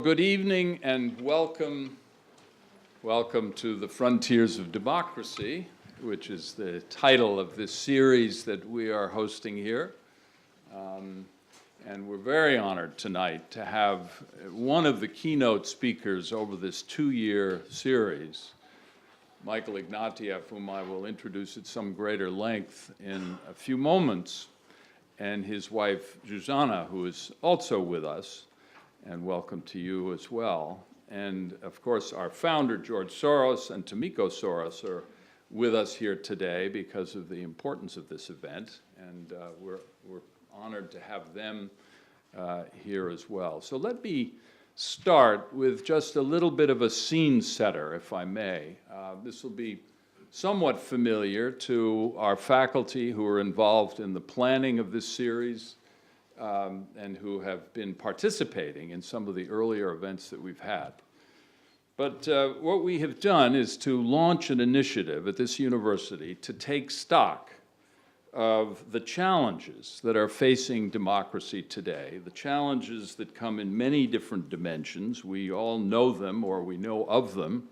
Good evening and welcome to the Frontiers of Democracy, which is the title of this series that we are hosting here. And we're very honored tonight to have one of the keynote speakers over this two-year series, Michael Ignatieff, whom I will introduce at some greater length in a few moments, and his wife, Zuzana, who is also with us, and welcome to you as well. And of course, our founder, George Soros, and Tomiko Soros are with us here today because of the importance of this event, and we're honored to have them here as well. So let me start with just a little bit of a scene setter, if I may. This will be somewhat familiar to our faculty who are involved in the planning of this series and who have been participating in some of the earlier events that we've had. But what we have done is to launch an initiative at this university to take stock of the challenges that are facing democracy today, the challenges that come in many different dimensions. We all know them, or we know of them,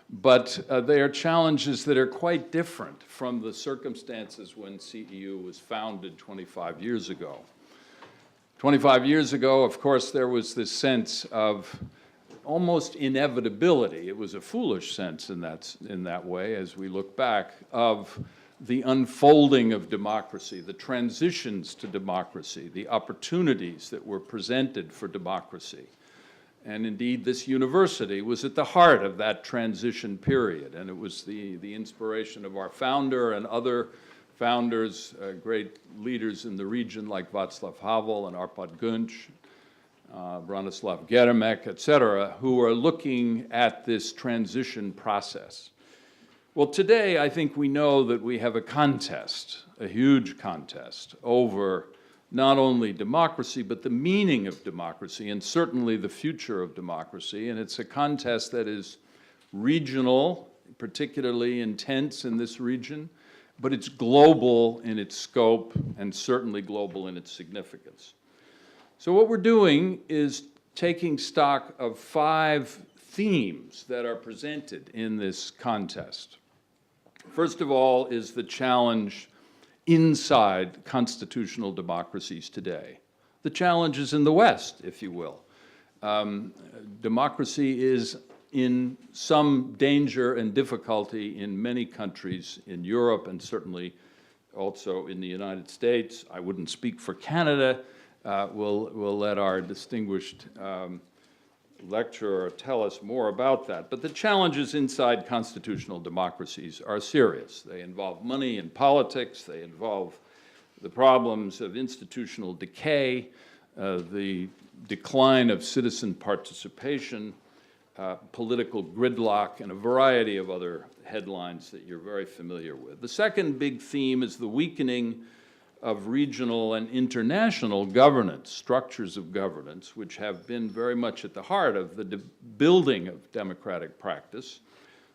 but they are challenges that are quite different from the circumstances when CEU was founded 25 years ago. 25 years ago, of course, there was this sense of almost inevitability. It was a foolish sense in that way, as we look back, of the unfolding of democracy, the transitions to democracy, the opportunities that were presented for democracy. And indeed, this university was at the heart of that transition period, and it was the inspiration of our founder and other founders, great leaders in the region like Václav Havel and Arpad Günc, Branislav Geremek, et cetera, who are looking at this transition process. Well, today, I think we know that we have a contest, a huge contest, over not only democracy, but the meaning of democracy, and certainly the future of democracy. And it's a contest that is regional, particularly intense in this region, but it's global in its scope and certainly global in its significance. So what we're doing is taking stock of 5 themes that are presented in this contest. First of all is the challenge inside constitutional democracies today. The challenge is in the West, if you will. Democracy is in some danger and difficulty in many countries in Europe and certainly also in the United States. I wouldn't speak for Canada. We'll let our distinguished lecturer tell us more about that. But the challenges inside constitutional democracies are serious. They involve money and politics. They involve the problems of institutional decay, the decline of citizen participation, political gridlock, and a variety of other headlines that you're very familiar with. The second big theme is the weakening of regional and international governance, structures of governance, which have been very much at the heart of the building of democratic practice.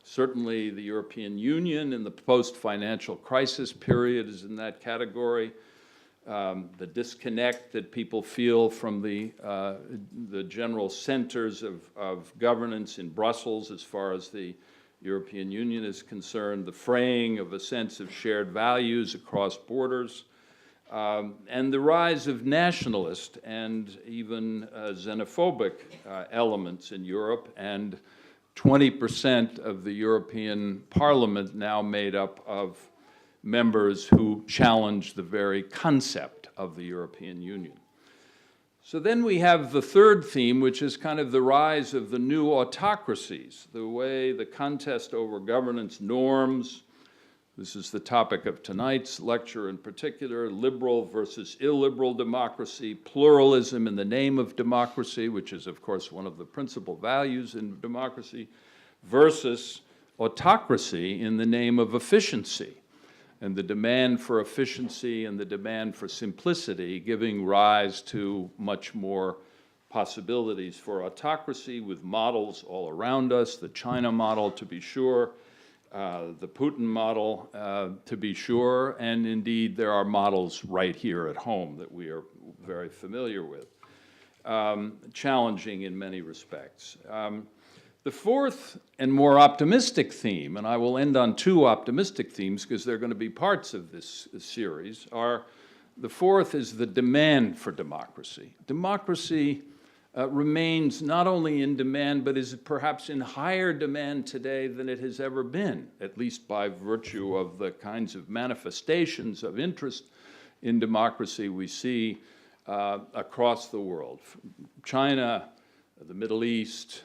Certainly the European Union in the post-financial crisis period is in that category. The disconnect that people feel from the general centers of governance in Brussels as far as the European Union is concerned, the fraying of a sense of shared values across borders, and the rise of nationalist and even xenophobic elements in Europe, and 20% of the European Parliament now made up of members who challenge the very concept of the European Union. So then we have the third theme, which is kind of the rise of the new autocracies, the way the contest over governance norms. This is the topic of tonight's lecture in particular: liberal versus illiberal democracy, pluralism in the name of democracy, which is, of course, one of the principal values in democracy, versus autocracy in the name of efficiency, and the demand for efficiency and the demand for simplicity giving rise to much more possibilities for autocracy with models all around us, the China model, to be sure, the Putin model, to be sure, and indeed there are models right here at home that we are very familiar with. challenging in many respects. The fourth and more optimistic theme, and I will end on two optimistic themes because they're going to be parts of this series, the fourth is the demand for democracy. Democracy remains not only in demand, but is perhaps in higher demand today than it has ever been, at least by virtue of the kinds of manifestations of interest in democracy we see across the world. China, the Middle East,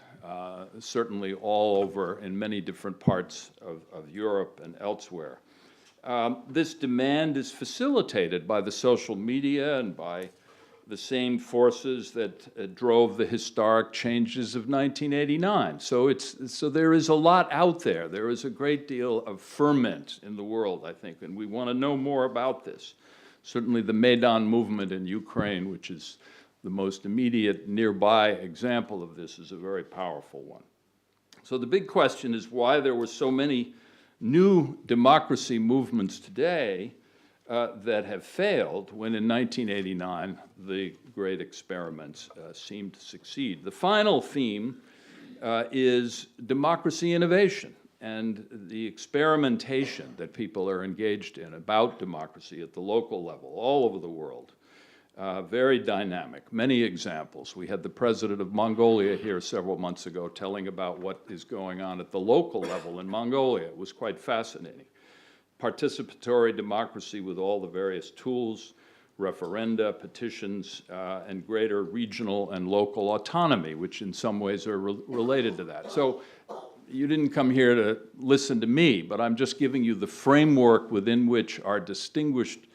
certainly all over in many different parts of Europe and elsewhere. This demand is facilitated by the social media and by the same forces that drove the historic changes of 1989. So there is a lot out there. There is a great deal of ferment in the world, I think, and we want to know more about this. Certainly the Maidan movement in Ukraine, which is the most immediate nearby example of this, is a very powerful one. So the big question is why there were so many new democracy movements today that have failed when in 1989 the great experiments seemed to succeed. The final theme is democracy innovation and the experimentation that people are engaged in about democracy at the local level all over the world. Very dynamic, many examples. We had the president of Mongolia here several months ago telling about what is going on at the local level in Mongolia. It was quite fascinating. Participatory democracy with all the various tools, referenda, petitions, and greater regional and local autonomy, which in some ways are related to that. So you didn't come here to listen to me, but I'm just giving you the framework within which our distinguished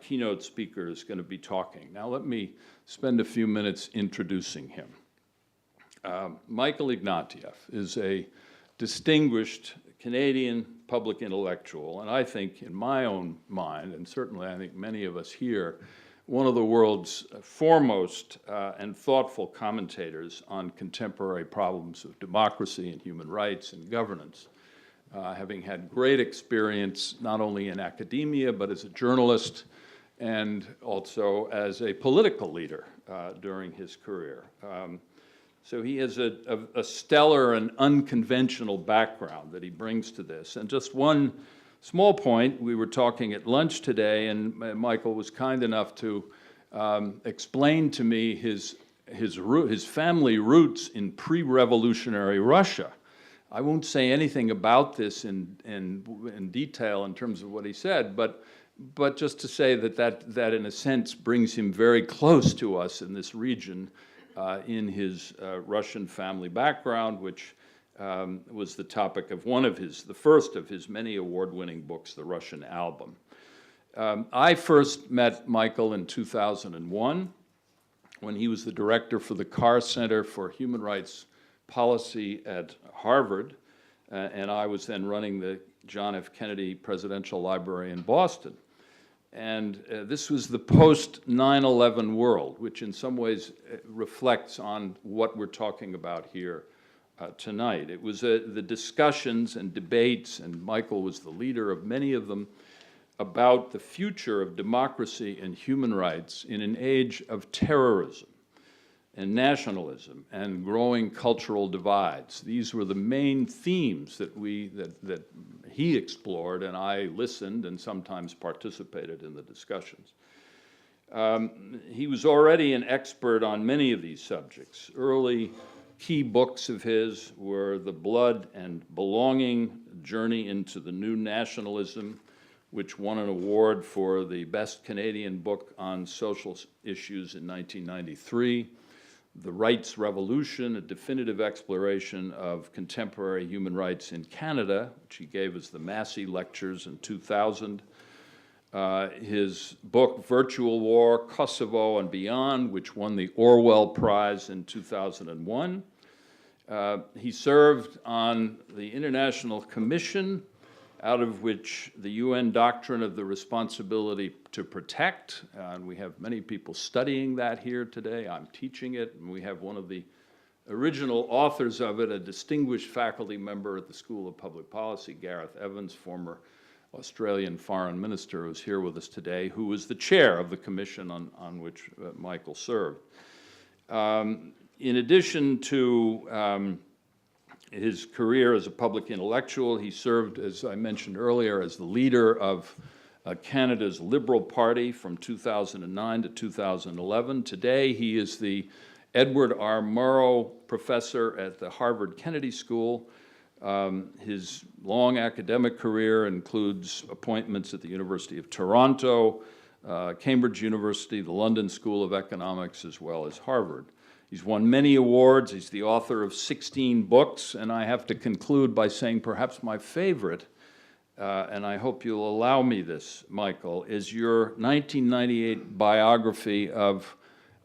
keynote speaker is going to be talking. Now let me spend a few minutes introducing him. Michael Ignatieff is a distinguished Canadian public intellectual, and I think in my own mind, and certainly I think many of us here, one of the world's foremost and thoughtful commentators on contemporary problems of democracy and human rights and governance. Having had great experience not only in academia, but as a journalist and also as a political leader during his career. So he has a stellar and unconventional background that he brings to this. And just one small point, we were talking at lunch today, and Michael was kind enough to explain to me his family roots in pre-revolutionary Russia. I won't say anything about this in detail in terms of what he said, but just to say that in a sense brings him very close to us in this region in his Russian family background, which was the topic of the first of his many award-winning books, The Russian Album. I first met Michael in 2001 when he was the director for the Carr Center for Human Rights Policy at Harvard, and I was then running the John F. Kennedy Presidential Library in Boston. And this was the post-9/11 world, which in some ways reflects on what we're talking about here tonight. It was the discussions and debates, and Michael was the leader of many of them, about the future of democracy and human rights in an age of terrorism and nationalism and growing cultural divides. These were the main themes that he explored, and I listened and sometimes participated in the discussions. He was already an expert on many of these subjects. Early key books of his were The Blood and Belonging, Journey into the New Nationalism, which won an award for the best Canadian book on social issues in 1993. The Rights Revolution, a definitive exploration of contemporary human rights in Canada, which he gave as the Massey Lectures in 2000. His book, Virtual War, Kosovo and Beyond, which won the Orwell Prize in 2001. He served on the International Commission, out of which the UN Doctrine of the Responsibility to Protect, and we have many people studying that here today. I'm teaching it, and we have one of the original authors of it, a distinguished faculty member at the School of Public Policy, Gareth Evans, former Australian foreign minister, who's here with us today, who was the chair of the commission on which Michael served. In addition to his career as a public intellectual, he served, as I mentioned earlier, as the leader of Canada's Liberal Party from 2009 to 2011. Today, he is the Edward R. Murrow Professor at the Harvard Kennedy School. His long academic career includes appointments at the University of Toronto, Cambridge University, the London School of Economics, as well as Harvard. He's won many awards. He's the author of 16 books, and I have to conclude by saying perhaps my favorite, and I hope you'll allow me this, Michael, is your 1998 biography of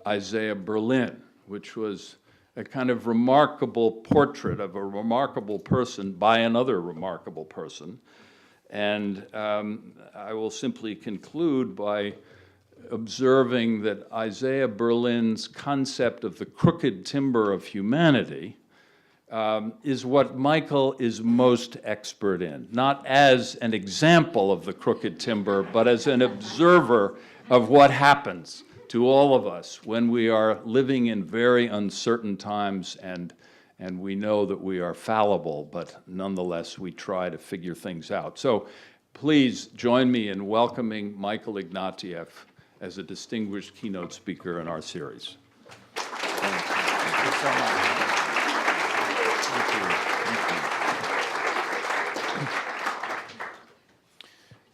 Isaiah Berlin, which was a kind of remarkable portrait of a remarkable person by another remarkable person. And I will simply conclude by observing that Isaiah Berlin's concept of the crooked timber of humanity is what Michael is most expert in, not as an example of the crooked timber, but as an observer of what happens to all of us when we are living in very uncertain times, and we know that we are fallible, but nonetheless we try to figure things out. So please join me in welcoming Michael Ignatieff as a distinguished keynote speaker in our series. Thank you so much.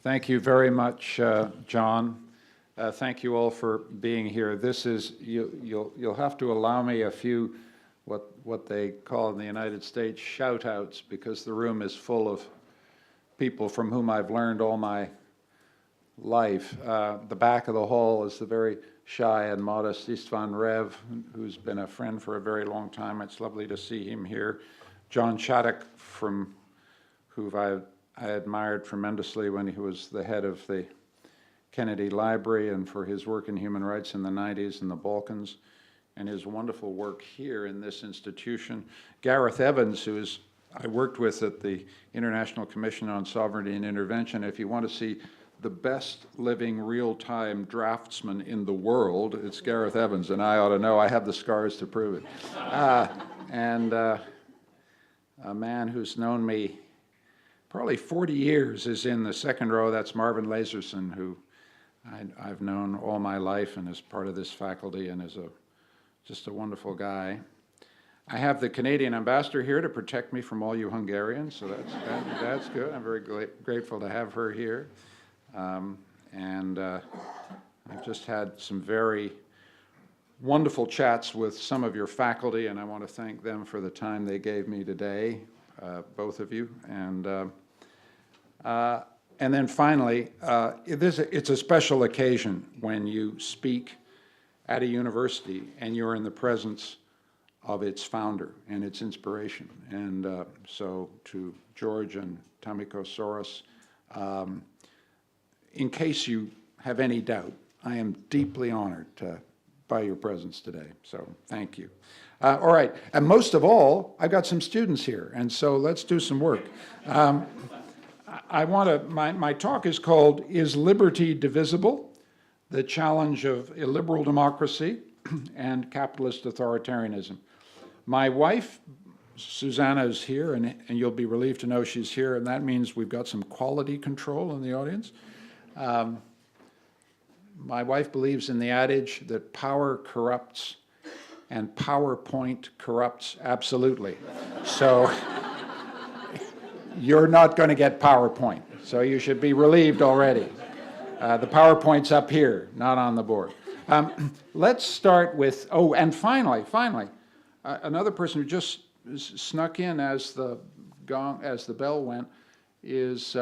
Thank you very much, John. Thank you all for being here. This is, you'll have to allow me a few, what they call in the United States, shout-outs, because the room is full of people from whom I've learned all my life. The back of the hall is the very shy and modest Istvan Rev, who's been a friend for a very long time. It's lovely to see him here. John Shattuck, who I admired tremendously when he was the head of the Kennedy Library and for his work in human rights in the 90s in the Balkans, and his wonderful work here in this institution. Gareth Evans, who I worked with at the International Commission on Sovereignty and Intervention. If you want to see the best living real-time draftsman in the world, it's Gareth Evans, and I ought to know. I have the scars to prove it. And a man who's known me probably 40 years is in the second row. That's Marvin Laserson, who I've known all my life and is part of this faculty and is just a wonderful guy. I have the Canadian ambassador here to protect me from all you Hungarians, so that's good. I'm very grateful to have her here. I've just had some very wonderful chats with some of your faculty, and I want to thank them for the time they gave me today, both of you. And then finally, it's a special occasion when you speak at a university and you're in the presence of its founder and its inspiration. And so to George and Tomiko Soros, in case you have any doubt, I am deeply honored by your presence today. So thank you. All right, and most of all, I've got some students here, and so let's do some work. My talk is called, Is Liberty Divisible? The Challenge of Illiberal Democracy and Capitalist Authoritarianism. My wife, Susanna, is here, and you'll be relieved to know she's here, and that means we've got some quality control in the audience. My wife believes in the adage that power corrupts and PowerPoint corrupts absolutely. So you're not going to get PowerPoint, so you should be relieved already. The PowerPoint's up here, not on the board. Let's start with, and finally, another person who just snuck in as the bell went is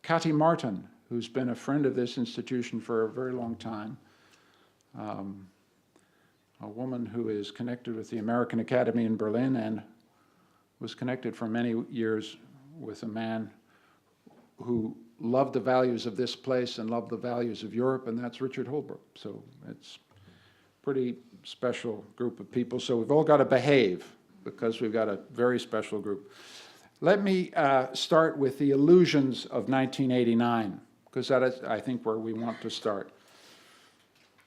Cathy Martin, who's been a friend of this institution for a very long time. A woman who is connected with the American Academy in Berlin and was connected for many years with a man who loved the values of this place and loved the values of Europe, and that's Richard Holbrooke. So it's a pretty special group of people. So we've all got to behave because we've got a very special group. Let me start with the illusions of 1989, because that is, I think, where we want to start.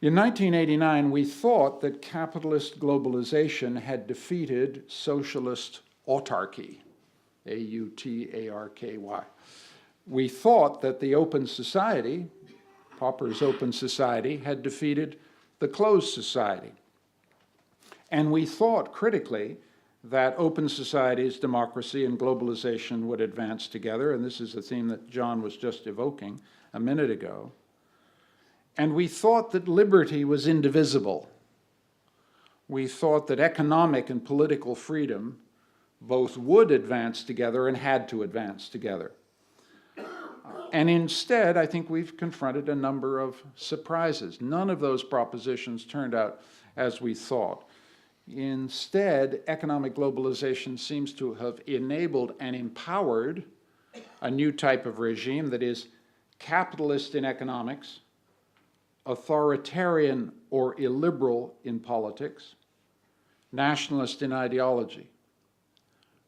In 1989, we thought that capitalist globalization had defeated socialist autarky, A-U-T-A-R-K-Y. We thought that the open society, Popper's open society, had defeated the closed society. And we thought critically that open societies, democracy, and globalization would advance together, and this is a theme that John was just evoking a minute ago. And we thought that liberty was indivisible. We thought that economic and political freedom both would advance together and had to advance together. And instead, I think we've confronted a number of surprises. None of those propositions turned out as we thought. Instead, economic globalization seems to have enabled and empowered a new type of regime that is capitalist in economics, authoritarian or illiberal in politics, nationalist in ideology.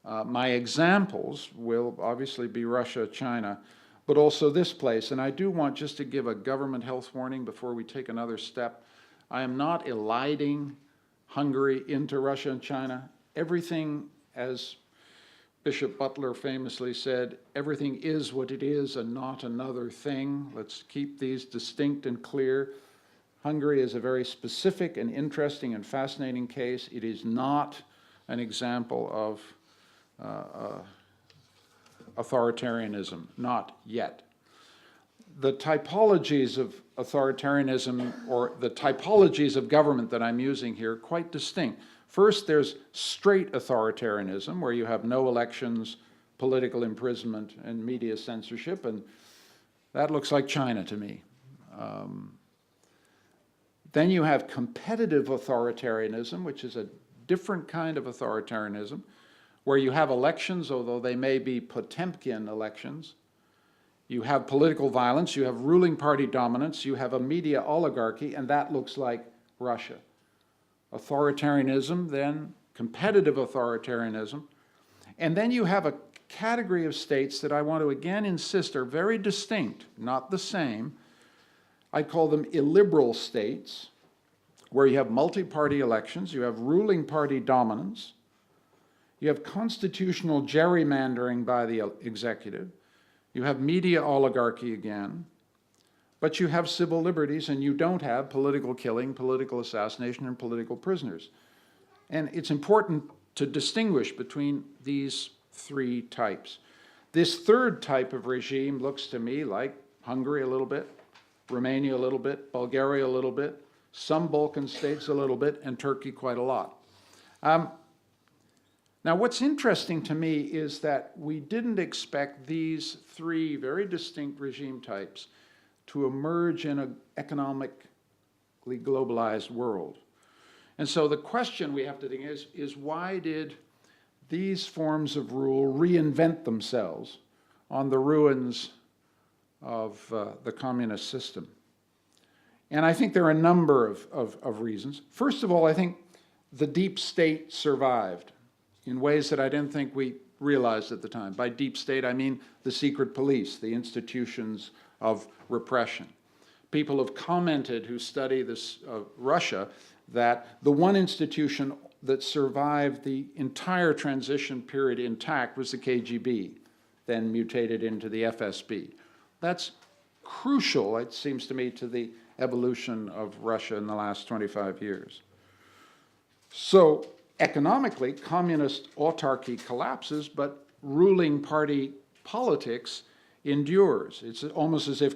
My examples will obviously be Russia, China, but also this place. And I do want just to give a government health warning before we take another step. I am not eliding Hungary into Russia and China. Everything, as Bishop Butler famously said, everything is what it is and not another thing. Let's keep these distinct and clear. Hungary is a very specific and interesting and fascinating case. It is not an example of authoritarianism, not yet. The typologies of authoritarianism, or the typologies of government that I'm using here, are quite distinct. First, there's straight authoritarianism, where you have no elections, political imprisonment, and media censorship, and that looks like China to me. Then you have competitive authoritarianism, which is a different kind of authoritarianism, where you have elections, although they may be Potemkin elections. You have political violence, you have ruling party dominance, you have a media oligarchy, and that looks like Russia. Authoritarianism, then competitive authoritarianism. And then you have a category of states that I want to again insist are very distinct, not the same. I call them illiberal states, where you have multi-party elections, you have ruling party dominance, you have constitutional gerrymandering by the executive, you have media oligarchy again, but you have civil liberties and you don't have political killing, political assassination, and political prisoners. And it's important to distinguish between these three types. This third type of regime looks to me like Hungary a little bit, Romania a little bit, Bulgaria a little bit, some Balkan states a little bit, and Turkey quite a lot. Now, what's interesting to me is that we didn't expect these three very distinct regime types to emerge in an economically globalized world. And so the question we have to think is why did these forms of rule reinvent themselves on the ruins of the communist system? And I think there are a number of reasons. First of all, I think the deep state survived in ways that I didn't think we realized at the time. By deep state, I mean the secret police, the institutions of repression. People have commented who study this Russia that the one institution that survived the entire transition period intact was the KGB, then mutated into the FSB. That's crucial, it seems to me, to the evolution of Russia in the last 25 years. So economically, communist autarky collapses, but ruling party politics endures. It's almost as if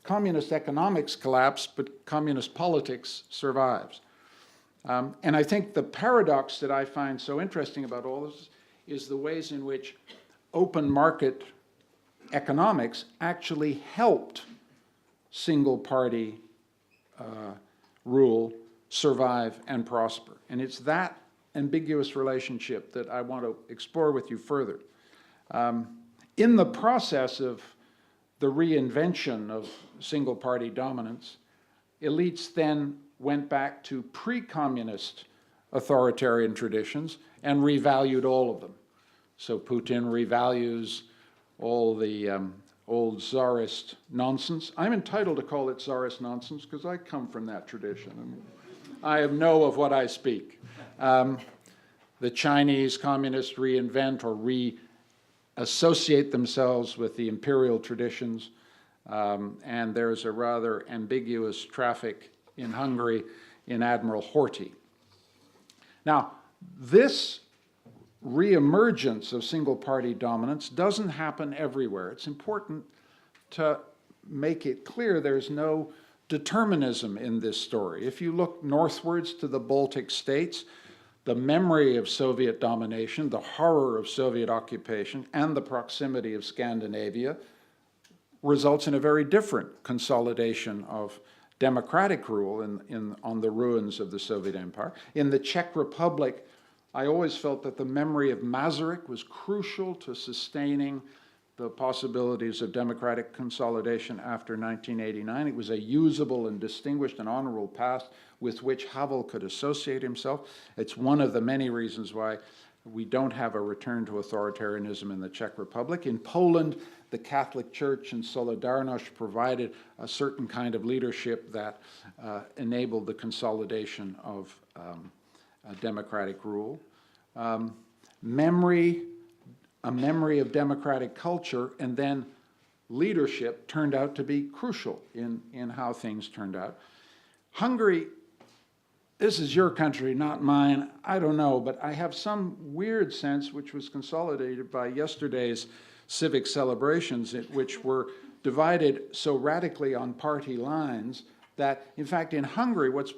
communist economics collapse, but communist politics survives. And I think the paradox that I find so interesting about all this is the ways in which open market economics actually helped single party rule survive and prosper. And it's that ambiguous relationship that I want to explore with you further. In the process of the reinvention of single party dominance, elites then went back to pre-communist authoritarian traditions and revalued all of them. So Putin revalues all the old czarist nonsense. I'm entitled to call it czarist nonsense because I come from that tradition. I know of what I speak. The Chinese communists reinvent or reassociate themselves with the imperial traditions, and there's a rather ambiguous traffic in Hungary in Admiral Horthy. Now, this reemergence of single-party dominance doesn't happen everywhere. It's important to make it clear there's no determinism in this story. If you look northwards to the Baltic states, the memory of Soviet domination, the horror of Soviet occupation, and the proximity of Scandinavia results in a very different consolidation of democratic rule on the ruins of the Soviet Empire. In the Czech Republic, I always felt that the memory of Masaryk was crucial to sustaining the possibilities of democratic consolidation after 1989. It was a usable and distinguished and honorable past with which Havel could associate himself. It's one of the many reasons why we don't have a return to authoritarianism in the Czech Republic. In Poland, the Catholic Church and Solidarność provided a certain kind of leadership that enabled the consolidation of democratic rule. A memory of democratic culture and then leadership turned out to be crucial in how things turned out. Hungary, this is your country, not mine. I don't know, but I have some weird sense, which was consolidated by yesterday's civic celebrations, which were divided so radically on party lines that, in fact, in Hungary, what's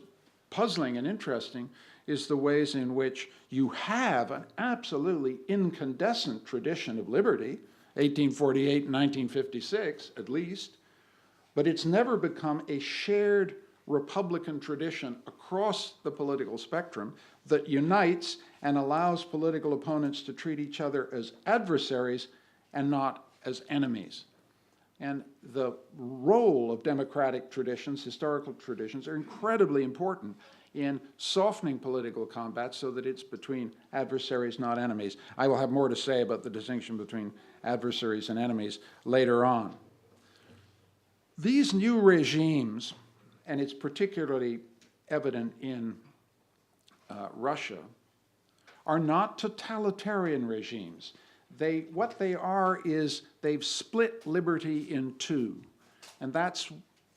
puzzling and interesting is the ways in which you have an absolutely incandescent tradition of liberty, 1848 and 1956 at least, but it's never become a shared Republican tradition across the political spectrum that unites and allows political opponents to treat each other as adversaries and not as enemies. And the role of democratic traditions, historical traditions, are incredibly important in softening political combat so that it's between adversaries, not enemies. I will have more to say about the distinction between adversaries and enemies later on. These new regimes, and it's particularly evident in Russia, are not totalitarian regimes. What they are is they've split liberty in two, and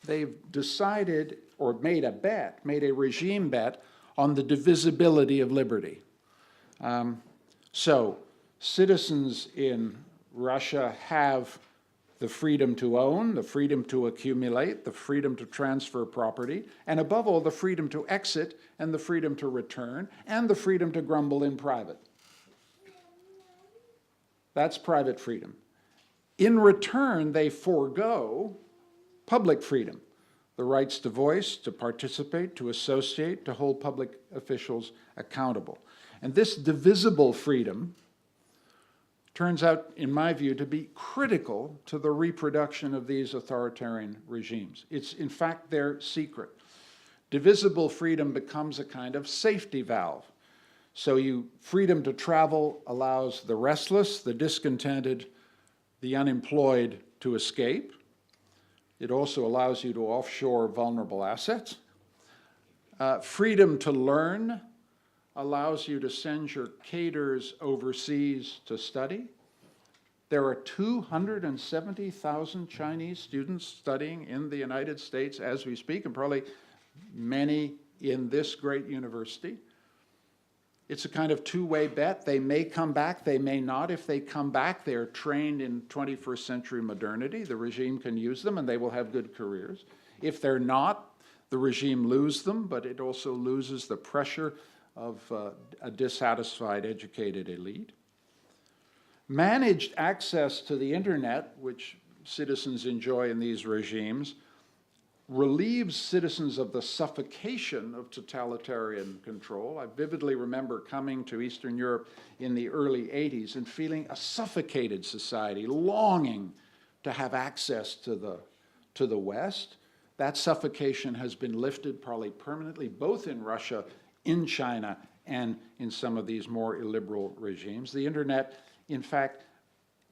they've decided or made a regime bet on the divisibility of liberty. So citizens in Russia have the freedom to own, the freedom to accumulate, the freedom to transfer property, and above all, the freedom to exit and the freedom to return, and the freedom to grumble in private. That's private freedom. In return, they forego public freedom, the rights to voice, to participate, to associate, to hold public officials accountable. And this divisible freedom turns out, in my view, to be critical to the reproduction of these authoritarian regimes. It's, in fact, their secret. Divisible freedom becomes a kind of safety valve. So freedom to travel allows the restless, the discontented, the unemployed to escape. It also allows you to offshore vulnerable assets. Freedom to learn allows you to send your cadres overseas to study. There are 270,000 Chinese students studying in the United States as we speak, and probably many in this great university. It's a kind of two-way bet. They may come back, they may not. If they come back, they're trained in 21st century modernity. The regime can use them and they will have good careers. If they're not, the regime loses them, but it also loses the pressure of a dissatisfied, educated elite. Managed access to the internet, which citizens enjoy in these regimes, relieves citizens of the suffocation of totalitarian control. I vividly remember coming to Eastern Europe in the early 80s and feeling a suffocated society, longing to have access to the West. That suffocation has been lifted probably permanently, both in Russia, in China, and in some of these more illiberal regimes. The internet, in fact,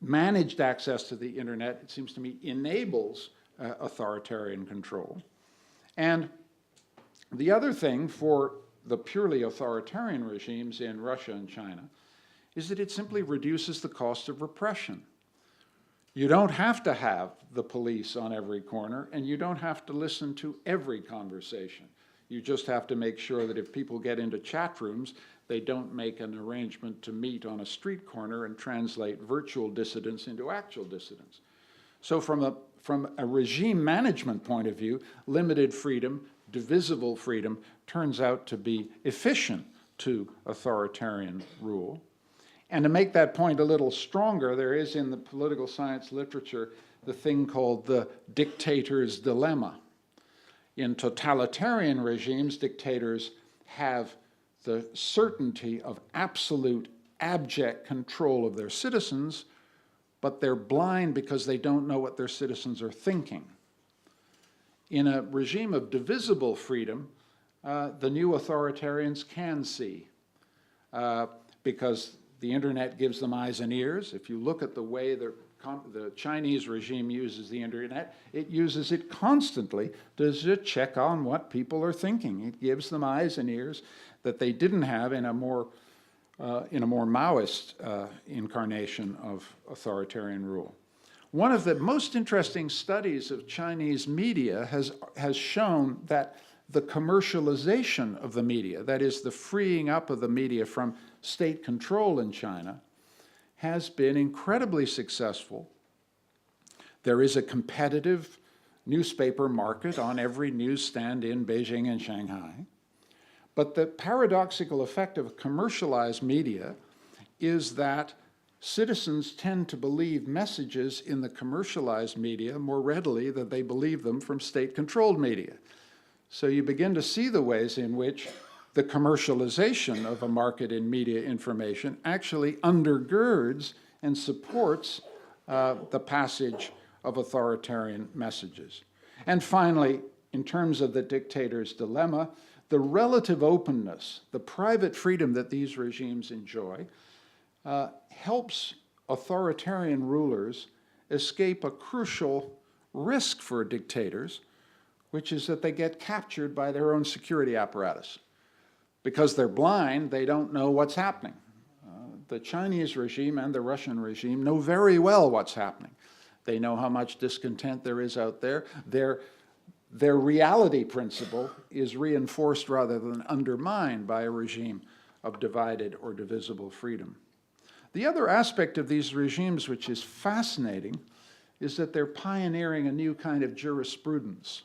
managed access to the internet, it seems to me, enables authoritarian control. And the other thing for the purely authoritarian regimes in Russia and China is that it simply reduces the cost of repression. You don't have to have the police on every corner, and you don't have to listen to every conversation. You just have to make sure that if people get into chat rooms, they don't make an arrangement to meet on a street corner and translate virtual dissidents into actual dissidents. So from a regime management point of view, limited freedom, divisible freedom, turns out to be efficient to authoritarian rule. And to make that point a little stronger, there is in the political science literature the thing called the dictator's dilemma. In totalitarian regimes, dictators have the certainty of absolute abject control of their citizens, but they're blind because they don't know what their citizens are thinking. In a regime of divisible freedom, the new authoritarians can see, because the internet gives them eyes and ears. If you look at the way the Chinese regime uses the internet, it uses it constantly to check on what people are thinking. It gives them eyes and ears that they didn't have in a more Maoist incarnation of authoritarian rule. One of the most interesting studies of Chinese media has shown that the commercialization of the media, that is, the freeing up of the media from state control in China, has been incredibly successful. There is a competitive newspaper market on every newsstand in Beijing and Shanghai. But the paradoxical effect of commercialized media is that citizens tend to believe messages in the commercialized media more readily than they believe them from state-controlled media. So you begin to see the ways in which the commercialization of a market in media information actually undergirds and supports the passage of authoritarian messages. And finally, in terms of the dictator's dilemma, the relative openness, the private freedom that these regimes enjoy, helps authoritarian rulers escape a crucial risk for dictators, which is that they get captured by their own security apparatus. Because they're blind, they don't know what's happening. The Chinese regime and the Russian regime know very well what's happening. They know how much discontent there is out there. Their reality principle is reinforced rather than undermined by a regime of divided or divisible freedom. The other aspect of these regimes which is fascinating is that they're pioneering a new kind of jurisprudence.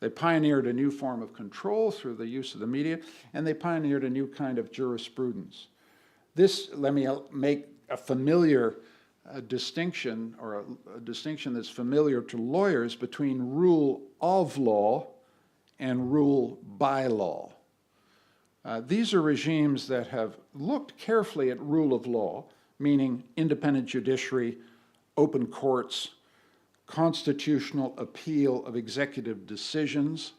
They pioneered a new form of control through the use of the media, and they pioneered a new kind of jurisprudence. This, let me make a familiar distinction, or a distinction that's familiar to lawyers, between rule of law and rule by law. These are regimes that have looked carefully at rule of law, meaning independent judiciary, open courts, constitutional appeal of executive decisions,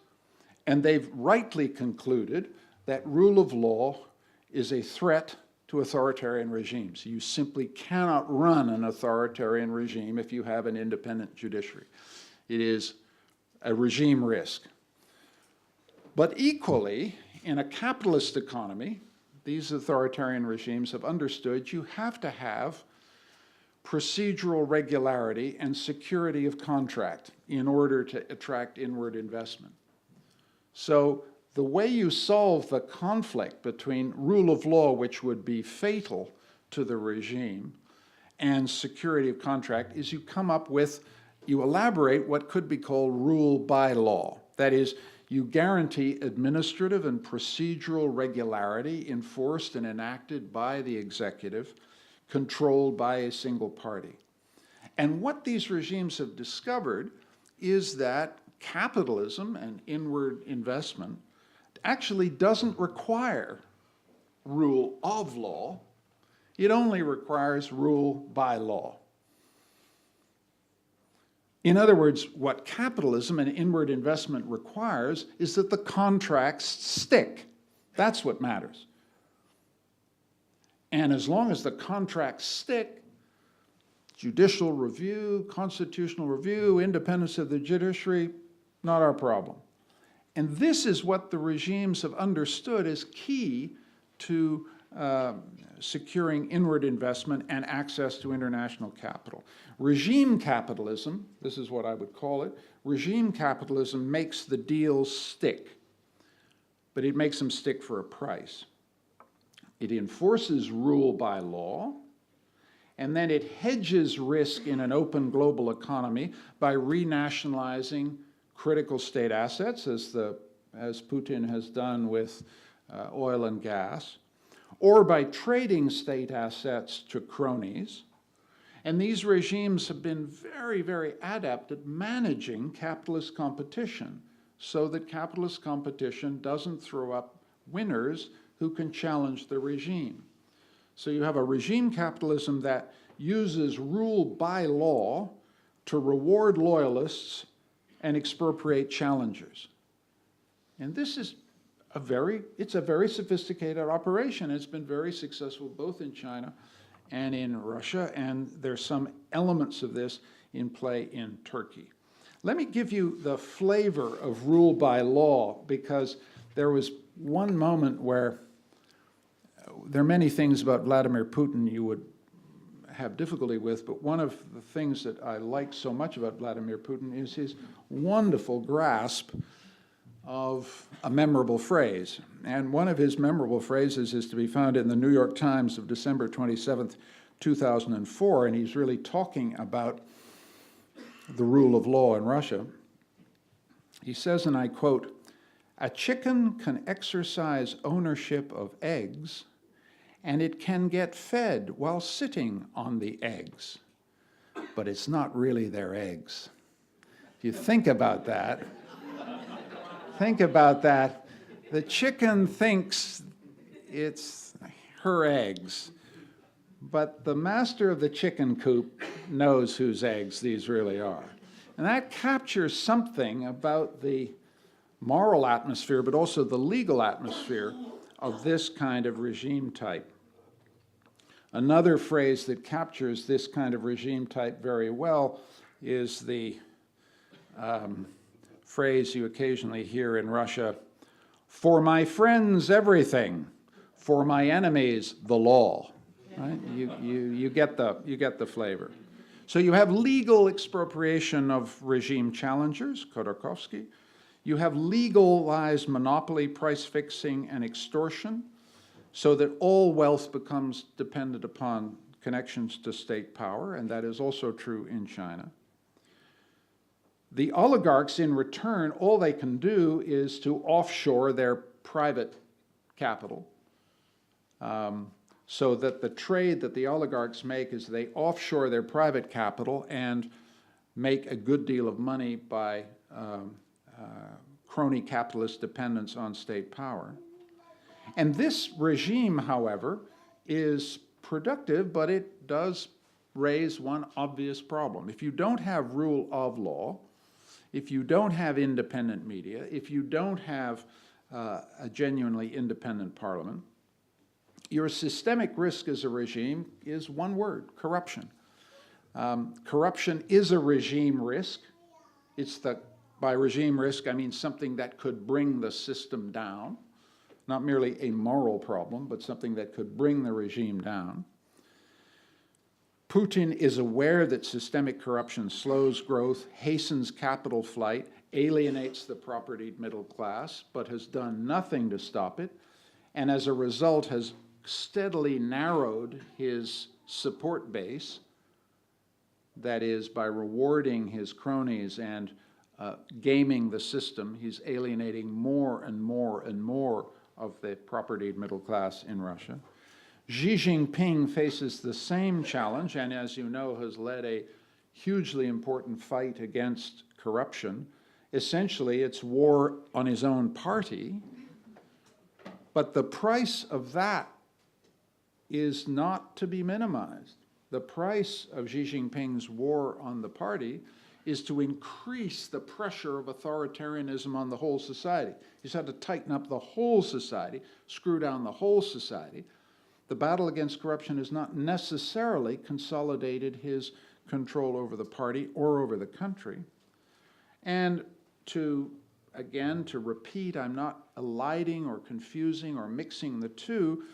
and they've rightly concluded that rule of law is a threat to authoritarian regimes. You simply cannot run an authoritarian regime if you have an independent judiciary. It is a regime risk. But equally, in a capitalist economy, these authoritarian regimes have understood you have to have procedural regularity and security of contract in order to attract inward investment. So the way you solve the conflict between rule of law, which would be fatal to the regime, and security of contract is you elaborate what could be called rule by law. That is, you guarantee administrative and procedural regularity enforced and enacted by the executive, controlled by a single party. And what these regimes have discovered is that capitalism and inward investment actually doesn't require rule of law. It only requires rule by law. In other words, what capitalism and inward investment requires is that the contracts stick. That's what matters. And as long as the contracts stick, judicial review, constitutional review, independence of the judiciary, not our problem. And this is what the regimes have understood as key to securing inward investment and access to international capital. Regime capitalism, this is what I would call it, regime capitalism makes the deals stick, but it makes them stick for a price. It enforces rule by law, and then it hedges risk in an open global economy by renationalizing critical state assets, as Putin has done with oil and gas, or by trading state assets to cronies. And these regimes have been very, very adept at managing capitalist competition so that capitalist competition doesn't throw up winners who can challenge the regime. So you have a regime capitalism that uses rule by law to reward loyalists and expropriate challengers. And this is it's a very sophisticated operation. It's been very successful both in China and in Russia, and there's some elements of this in play in Turkey. Let me give you the flavor of rule by law, because there was one moment where there are many things about Vladimir Putin you would have difficulty with, but one of the things that I like so much about Vladimir Putin is his wonderful grasp of a memorable phrase. And one of his memorable phrases is to be found in the New York Times of December 27th, 2004, and he's really talking about the rule of law in Russia. He says, and I quote, "A chicken can exercise ownership of eggs, and it can get fed while sitting on the eggs, but it's not really their eggs." If you think about that, the chicken thinks it's her eggs, but the master of the chicken coop knows whose eggs these really are. And that captures something about the moral atmosphere, but also the legal atmosphere of this kind of regime type. Another phrase that captures this kind of regime type very well is the phrase you occasionally hear in Russia, "For my friends, everything. For my enemies, the law." Right? You get the flavor. So you have legal expropriation of regime challengers, Khodorkovsky. You have legalized monopoly, price fixing, and extortion, so that all wealth becomes dependent upon connections to state power, and that is also true in China. The oligarchs, in return, all they can do is to offshore their private capital, so that the trade that the oligarchs make is they offshore their private capital and make a good deal of money by crony capitalist dependence on state power. And this regime, however, is productive, but it does raise one obvious problem. If you don't have rule of law, if you don't have independent media, if you don't have a genuinely independent parliament, your systemic risk as a regime is one word: corruption. Corruption is a regime risk. By regime risk, I mean something that could bring the system down, not merely a moral problem, but something that could bring the regime down. Putin is aware that systemic corruption slows growth, hastens capital flight, alienates the propertied middle class, but has done nothing to stop it, and as a result has steadily narrowed his support base, that is, by rewarding his cronies and gaming the system. He's alienating more and more and more of the propertied middle class in Russia. Xi Jinping faces the same challenge, and as you know, has led a hugely important fight against corruption. Essentially, it's war on his own party, but the price of that is not to be minimized. The price of Xi Jinping's war on the party is to increase the pressure of authoritarianism on the whole society. He's had to tighten up the whole society, screw down the whole society. the battle against corruption has not necessarily consolidated his control over the party or over the country. And again, to repeat, I'm not eliding or confusing or mixing the two.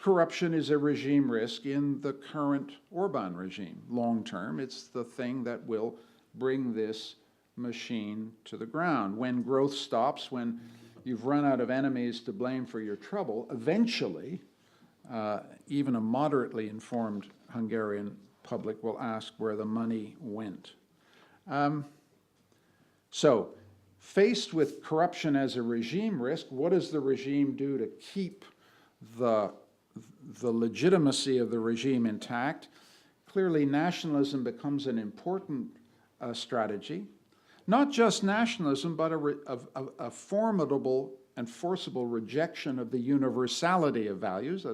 Corruption is a regime risk in the current Orban regime. Long term, it's the thing that will bring this machine to the ground. When growth stops, when you've run out of enemies to blame for your trouble, eventually, even a moderately informed Hungarian public will ask where the money went. So, faced with corruption as a regime risk, what does the regime do to keep the legitimacy of the regime intact? Clearly, nationalism becomes an important strategy. Not just nationalism, but a formidable and forcible rejection of the universality of values.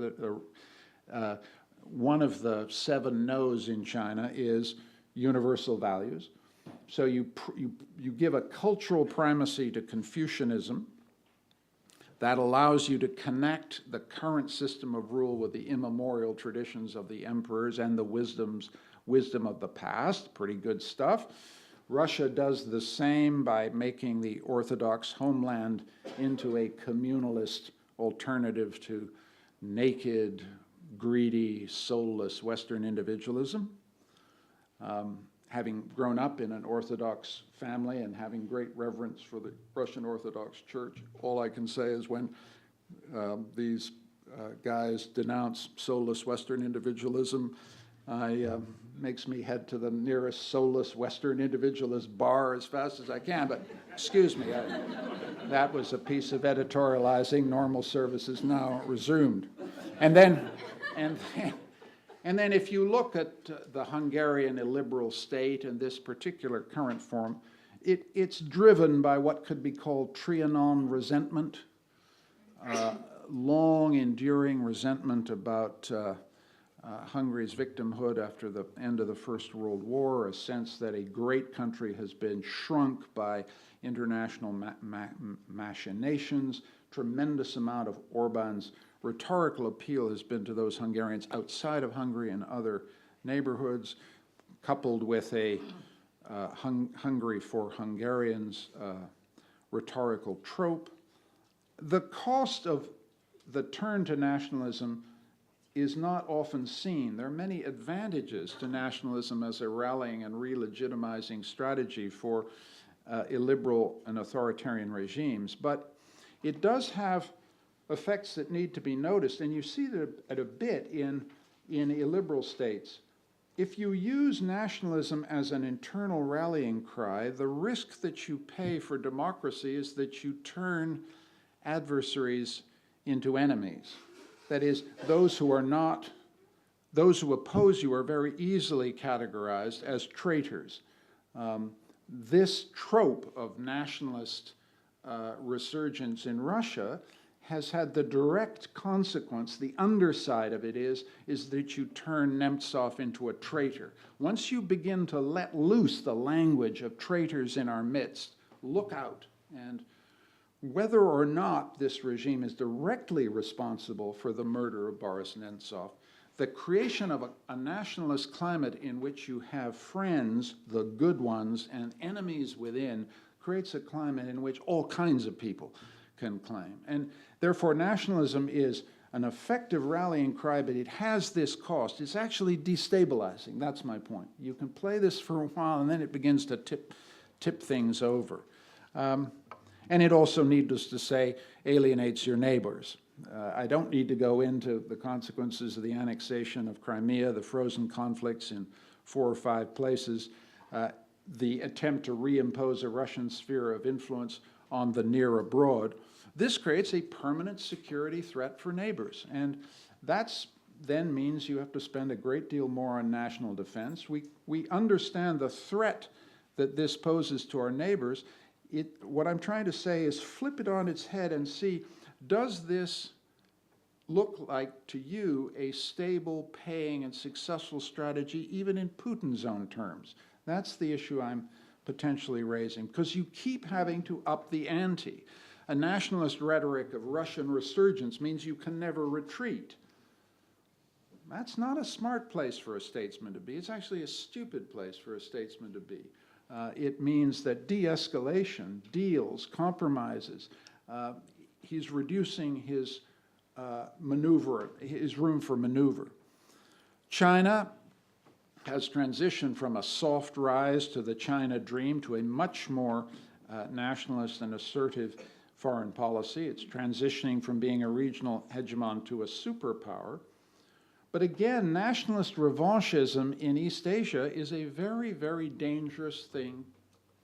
One of the 7 no's in China is universal values. So you give a cultural primacy to Confucianism that allows you to connect the current system of rule with the immemorial traditions of the emperors and the wisdom of the past. Pretty good stuff. Russia does the same by making the Orthodox homeland into a communalist alternative to naked, greedy, soulless Western individualism. Having grown up in an Orthodox family and having great reverence for the Russian Orthodox Church, all I can say is when these guys denounce soulless Western individualism, makes me head to the nearest soulless Western individualist bar as fast as I can. But excuse me, that was a piece of editorializing. Normal service is now resumed. And then if you look at the Hungarian illiberal state and this particular current form, it's driven by what could be called Trianon resentment, long enduring resentment about Hungary's victimhood after the end of the First World War, a sense that a great country has been shrunk by international machinations. Tremendous amount of Orban's rhetorical appeal has been to those Hungarians outside of Hungary and other neighborhoods, coupled with a Hungary for Hungarians rhetorical trope. The cost of the turn to nationalism is not often seen. There are many advantages to nationalism as a rallying and re-legitimizing strategy for illiberal and authoritarian regimes, but it does have effects that need to be noticed, and you see that a bit in illiberal states. If you use nationalism as an internal rallying cry, the risk that you pay for democracy is that you turn adversaries into enemies. That is, those who oppose you are very easily categorized as traitors. This trope of nationalist resurgence in Russia has had the direct consequence, the underside of it is that you turn Nemtsov into a traitor. Once you begin to let loose the language of traitors in our midst, look out. And whether or not this regime is directly responsible for the murder of Boris Nemtsov, the creation of a nationalist climate in which you have friends, the good ones, and enemies within creates a climate in which all kinds of people can claim. And therefore, nationalism is an effective rallying cry, but it has this cost. It's actually destabilizing. That's my point. You can play this for a while, and then it begins to tip things over. And it also, needless to say, alienates your neighbors. I don't need to go into the consequences of the annexation of Crimea, the frozen conflicts in 4 or 5 places, the attempt to reimpose a Russian sphere of influence on the near abroad. This creates a permanent security threat for neighbors. And that then means you have to spend a great deal more on national defense. We understand the threat that this poses to our neighbors. What I'm trying to say is flip it on its head and see, does this look like to you a stable, paying, and successful strategy, even in Putin's own terms? That's the issue I'm potentially raising, because you keep having to up the ante. A nationalist rhetoric of Russian resurgence means you can never retreat. That's not a smart place for a statesman to be. It's actually a stupid place for a statesman to be. It means that de-escalation, deals, compromises, he's reducing his his room for maneuver. China has transitioned from a soft rise to the China dream to a much more nationalist and assertive foreign policy. It's transitioning from being a regional hegemon to a superpower. But again, nationalist revanchism in East Asia is a very, very dangerous thing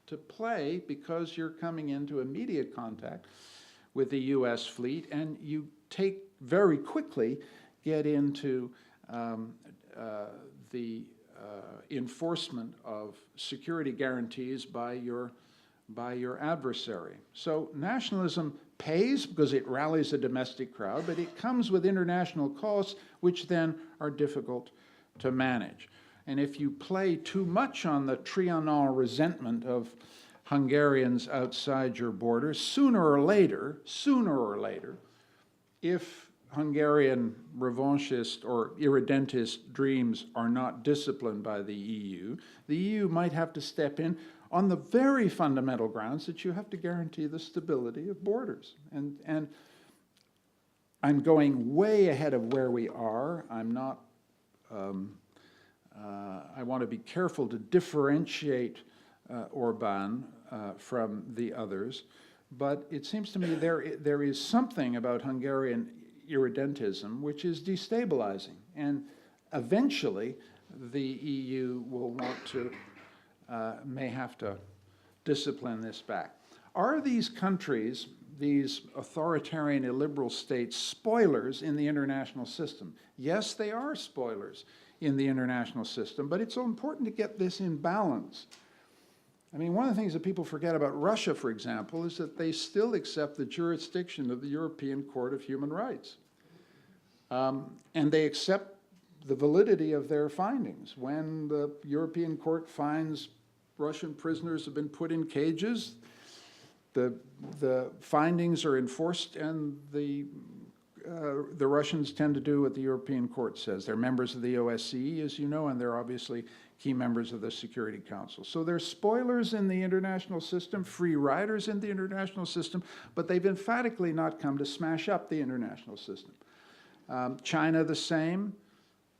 to play because you're coming into immediate contact with the US fleet, and you very quickly get into the enforcement of security guarantees by your adversary. So nationalism pays because it rallies a domestic crowd, but it comes with international costs, which then are difficult to manage. And if you play too much on the Trianon resentment of Hungarians outside your borders, sooner or later, if Hungarian revanchist or irredentist dreams are not disciplined by the EU might have to step in on the very fundamental grounds that you have to guarantee the stability of borders. And I'm going way ahead of where we are. I'm not, I want to be careful to differentiate Orban from the others, but it seems to me there is something about Hungarian irredentism which is destabilizing, and eventually the EU will want to may have to discipline this back. Are these countries, these authoritarian illiberal states, spoilers in the international system? Yes, they are spoilers in the international system, but it's so important to get this in balance. I mean, one of the things that people forget about Russia, for example, is that they still accept the jurisdiction of the European Court of Human Rights. And they accept the validity of their findings. When the European Court finds Russian prisoners have been put in cages, the findings are enforced, and the Russians tend to do what the European Court says. They're members of the OSCE, as you know, and they're obviously key members of the Security Council. So they're spoilers in the international system, free riders in the international system, but they've emphatically not come to smash up the international system. China, the same.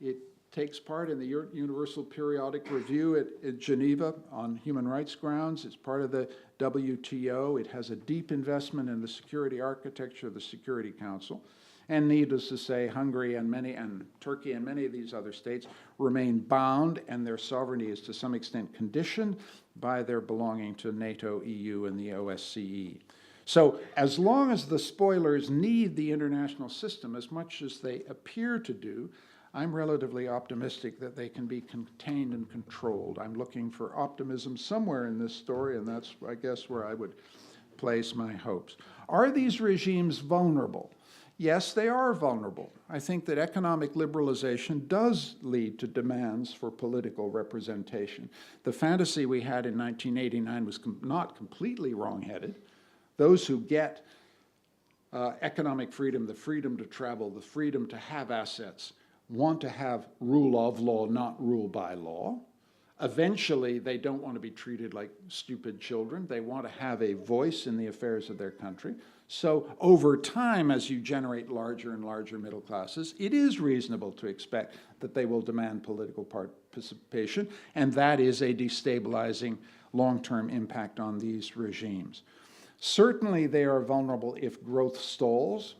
It takes part in the Universal Periodic Review at Geneva on human rights grounds. It's part of the WTO. It has a deep investment in the security architecture of the Security Council. And needless to say, Hungary and Turkey and many of these other states remain bound, and their sovereignty is to some extent conditioned by their belonging to NATO, EU, and the OSCE. So as long as the spoilers need the international system as much as they appear to do, I'm relatively optimistic that they can be contained and controlled. I'm looking for optimism somewhere in this story, and that's, I guess, where I would place my hopes. Are these regimes vulnerable? Yes, they are vulnerable. I think that economic liberalization does lead to demands for political representation. The fantasy we had in 1989 was not completely wrong-headed. Those who get economic freedom, the freedom to travel, the freedom to have assets, want to have rule of law, not rule by law. Eventually, they don't want to be treated like stupid children. They want to have a voice in the affairs of their country. So over time, as you generate larger and larger middle classes, it is reasonable to expect that they will demand political participation, and that is a destabilizing long-term impact on these regimes. Certainly, they are vulnerable if growth stalls.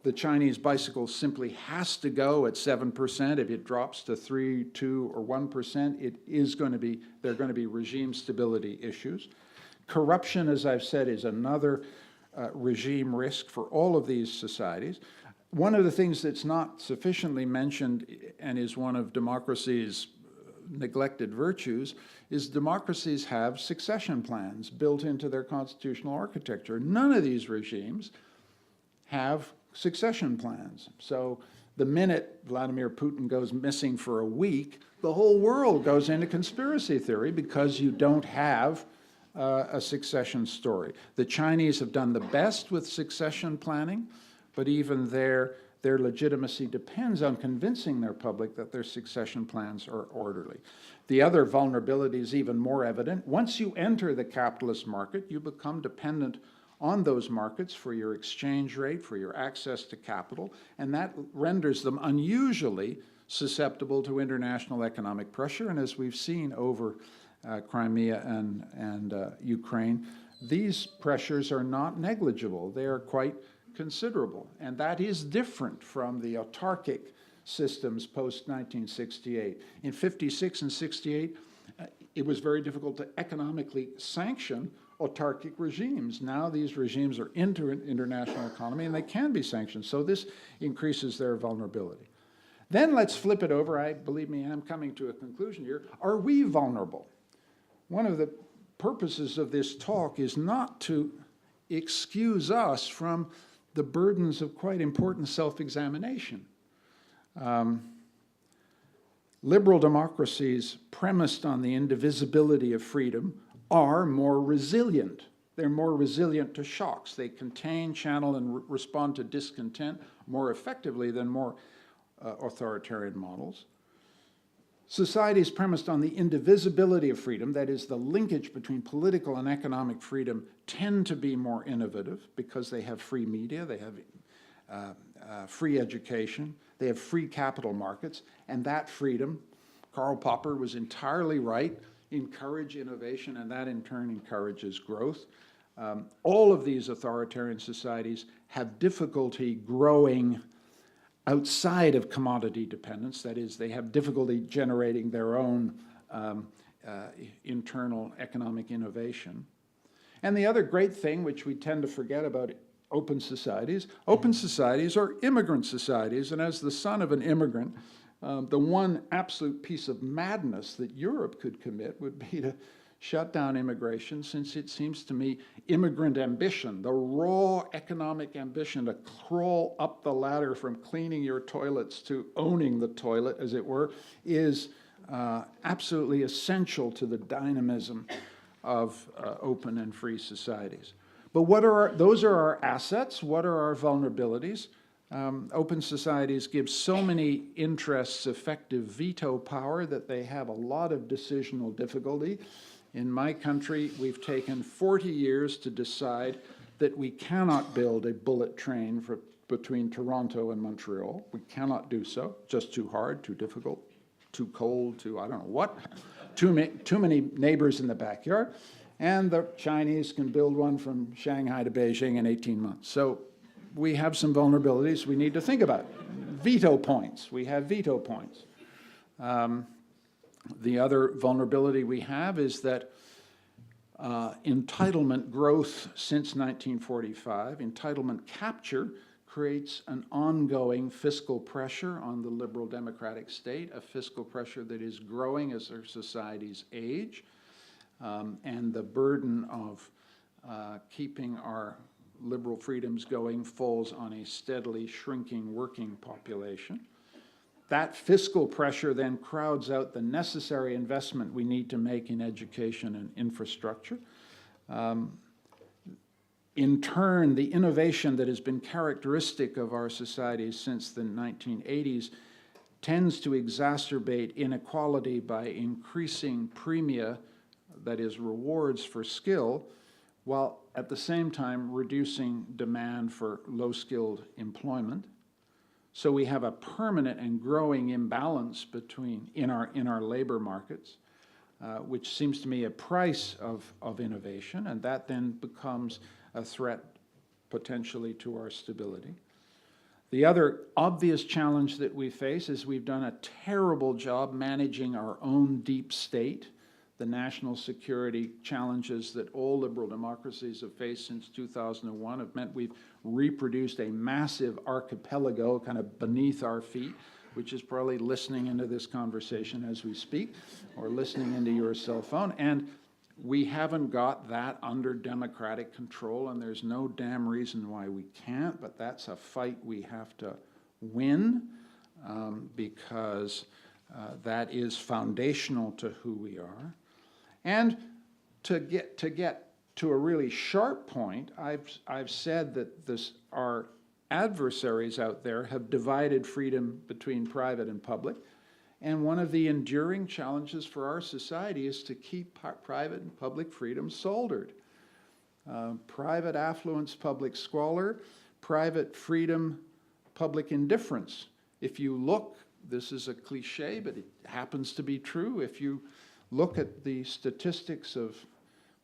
The Chinese bicycle simply has to go at 7%. If it drops to 3, 2, or 1%, there are going to be regime stability issues. Corruption, as I've said, is another regime risk for all of these societies. One of the things that's not sufficiently mentioned and is one of democracy's neglected virtues is democracies have succession plans built into their constitutional architecture. None of these regimes have succession plans. So the minute Vladimir Putin goes missing for a week, the whole world goes into conspiracy theory because you don't have a succession story. The Chinese have done the best with succession planning, but even there their legitimacy depends on convincing their public that their succession plans are orderly. The other vulnerability is even more evident. Once you enter the capitalist market, you become dependent on those markets for your exchange rate, for your access to capital, and that renders them unusually susceptible to international economic pressure. And as we've seen over Crimea and Ukraine, these pressures are not negligible. They are quite considerable. And that is different from the autarkic systems post-1968. In 56 and 68, it was very difficult to economically sanction autarkic regimes. Now these regimes are into an international economy and they can be sanctioned. So this increases their vulnerability. Then let's flip it over. Believe me, I'm coming to a conclusion here. Are we vulnerable? One of the purposes of this talk is not to excuse us from the burdens of quite important self-examination. Liberal democracies premised on the indivisibility of freedom are more resilient. They're more resilient to shocks. They contain, channel, and respond to discontent more effectively than more authoritarian models. Societies premised on the indivisibility of freedom, that is, the linkage between political and economic freedom, tend to be more innovative because they have free media, they have free education, they have free capital markets, and that freedom, Karl Popper was entirely right, encourage innovation, and that in turn encourages growth. All of these authoritarian societies have difficulty growing outside of commodity dependence. That is, they have difficulty generating their own internal economic innovation. And the other great thing, which we tend to forget about open societies are immigrant societies. And as the son of an immigrant, the one absolute piece of madness that Europe could commit would be to shut down immigration, since it seems to me immigrant ambition, the raw economic ambition to crawl up the ladder from cleaning your toilets to owning the toilet, as it were, is absolutely essential to the dynamism of open and free societies. But those are our assets. What are our vulnerabilities? Open societies give so many interests effective veto power that they have a lot of decisional difficulty. In my country, we've taken 40 years to decide that we cannot build a bullet train between Toronto and Montreal. We cannot do so. Just too hard, too difficult, too cold, too I don't know what. Too many neighbors in the backyard. And the Chinese can build one from Shanghai to Beijing in 18 months. So we have some vulnerabilities we need to think about. Veto points. We have veto points. The other vulnerability we have is that entitlement growth since 1945, entitlement capture creates an ongoing fiscal pressure on the liberal democratic state, a fiscal pressure that is growing as our societies age, and the burden of keeping our liberal freedoms going falls on a steadily shrinking working population. That fiscal pressure then crowds out the necessary investment we need to make in education and infrastructure. In turn, the innovation that has been characteristic of our societies since the 1980s tends to exacerbate inequality by increasing premia, that is, rewards for skill, while at the same time reducing demand for low-skilled employment. So we have a permanent and growing imbalance in our labor markets, which seems to me a price of innovation, and that then becomes a threat potentially to our stability. The other obvious challenge that we face is we've done a terrible job managing our own deep state. The national security challenges that all liberal democracies have faced since 2001 have meant we've reproduced a massive archipelago kind of beneath our feet, which is probably listening into this conversation as we speak, or listening into your cell phone. And we haven't got that under democratic control, and there's no damn reason why we can't, but that's a fight we have to win, because that is foundational to who we are. And to get to a really sharp point, I've said that our adversaries out there have divided freedom between private and public. And one of the enduring challenges for our society is to keep private and public freedom soldered. Private affluence, public squalor, private freedom, public indifference. If you look, this is a cliche, but it happens to be true. If you look at the statistics of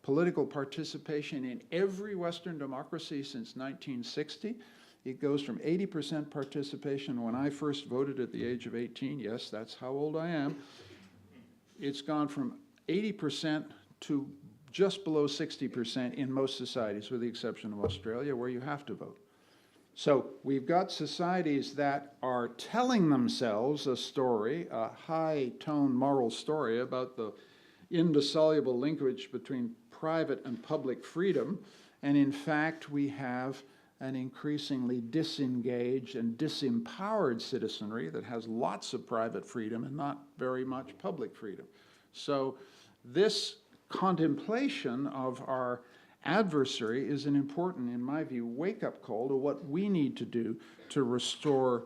political participation in every Western democracy since 1960, it goes from 80% participation when I first voted at the age of 18. Yes, that's how old I am. It's gone from 80% to just below 60% in most societies, with the exception of Australia, where you have to vote. So we've got societies that are telling themselves a story, a high-tone moral story about the indissoluble linkage between private and public freedom, and in fact we have an increasingly disengaged and disempowered citizenry that has lots of private freedom and not very much public freedom. So this contemplation of our adversary is an important, in my view, wake-up call to what we need to do to restore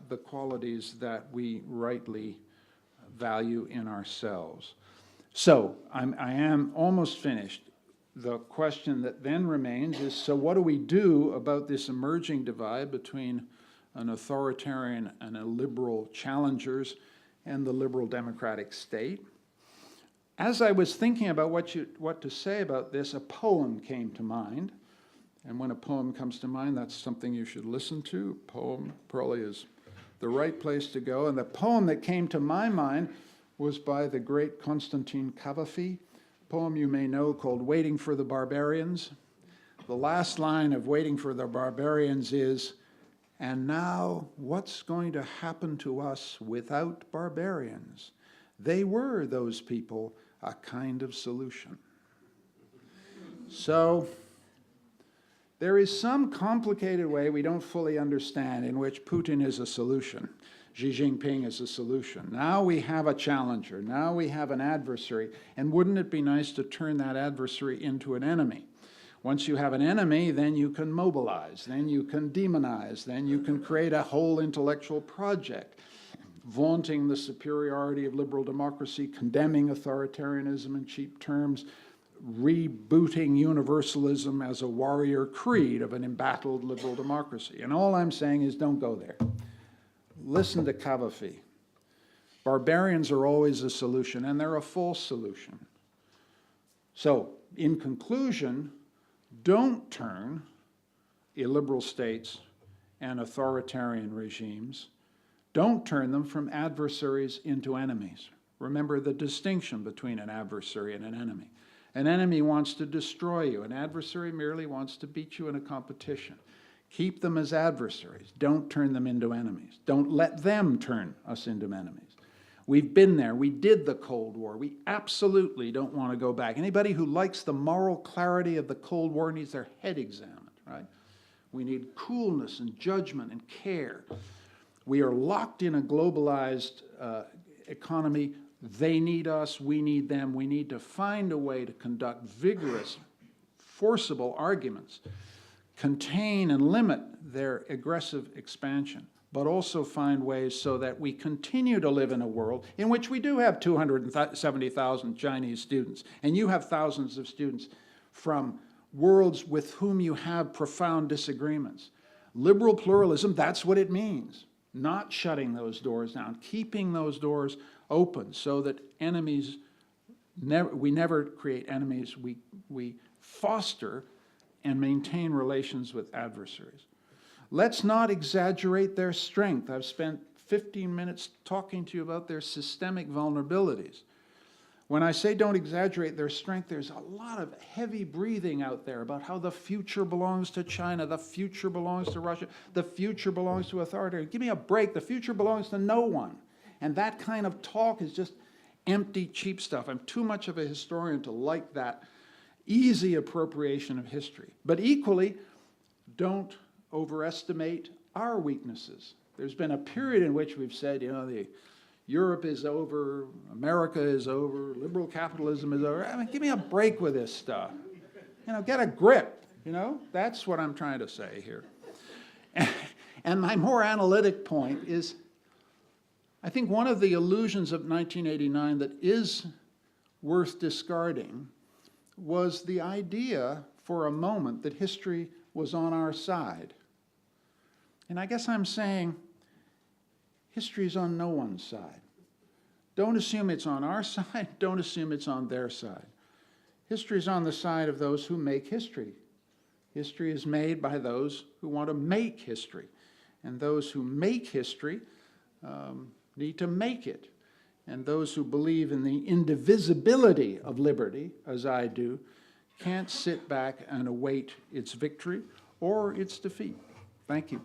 the qualities that we rightly value in ourselves. So I am almost finished. The question that then remains is, so what do we do about this emerging divide between an authoritarian and illiberal challengers and the liberal democratic state? As I was thinking about what to say about this, a poem came to mind. And when a poem comes to mind, that's something you should listen to. A poem probably is the right place to go. And the poem that came to my mind was by the great Constantine Cavafy, a poem you may know called Waiting for the Barbarians. The last line of Waiting for the Barbarians is, "And now what's going to happen to us without barbarians? They were, those people, a kind of solution." So there is some complicated way we don't fully understand in which Putin is a solution. Xi Jinping is a solution. Now we have a challenger. Now we have an adversary. And wouldn't it be nice to turn that adversary into an enemy? Once you have an enemy, then you can mobilize, then you can demonize, then you can create a whole intellectual project, vaunting the superiority of liberal democracy, condemning authoritarianism in cheap terms, rebooting universalism as a warrior creed of an embattled liberal democracy. And all I'm saying is don't go there. Listen to Cavafy. Barbarians are always a solution, and they're a false solution. So, in conclusion, don't turn illiberal states and authoritarian regimes, don't turn them from adversaries into enemies. Remember the distinction between an adversary and an enemy. An enemy wants to destroy you. An adversary merely wants to beat you in a competition. Keep them as adversaries. Don't turn them into enemies. Don't let them turn us into enemies. We've been there. We did the Cold War. We absolutely don't want to go back. Anybody who likes the moral clarity of the Cold War needs their head examined, right? We need coolness and judgment and care. We are locked in a globalized economy. They need us. We need them. We need to find a way to conduct vigorous, forcible arguments, contain and limit their aggressive expansion, but also find ways so that we continue to live in a world in which we do have 270,000 Chinese students, and you have thousands of students from worlds with whom you have profound disagreements. Liberal pluralism, that's what it means. Not shutting those doors down, keeping those doors open so that enemies, we never create enemies, we foster and maintain relations with adversaries. Let's not exaggerate their strength. I've spent 15 minutes talking to you about their systemic vulnerabilities. When I say don't exaggerate their strength, there's a lot of heavy breathing out there about how the future belongs to China, the future belongs to Russia, the future belongs to authoritarian. Give me a break. The future belongs to no one. And that kind of talk is just empty, cheap stuff. I'm too much of a historian to like that easy appropriation of history. But equally, don't overestimate our weaknesses. There's been a period in which we've said, you know, Europe is over, America is over, liberal capitalism is over. I mean, give me a break with this stuff. You know, get a grip, you know? That's what I'm trying to say here. And my more analytic point is, I think one of the illusions of 1989 that is worth discarding was the idea for a moment that history was on our side. And I guess I'm saying history is on no one's side. Don't assume it's on our side. Don't assume it's on their side. History is on the side of those who make history. History is made by those who want to make history. And those who make history need to make it. And those who believe in the indivisibility of liberty, as I do, can't sit back and await its victory or its defeat. Thank you.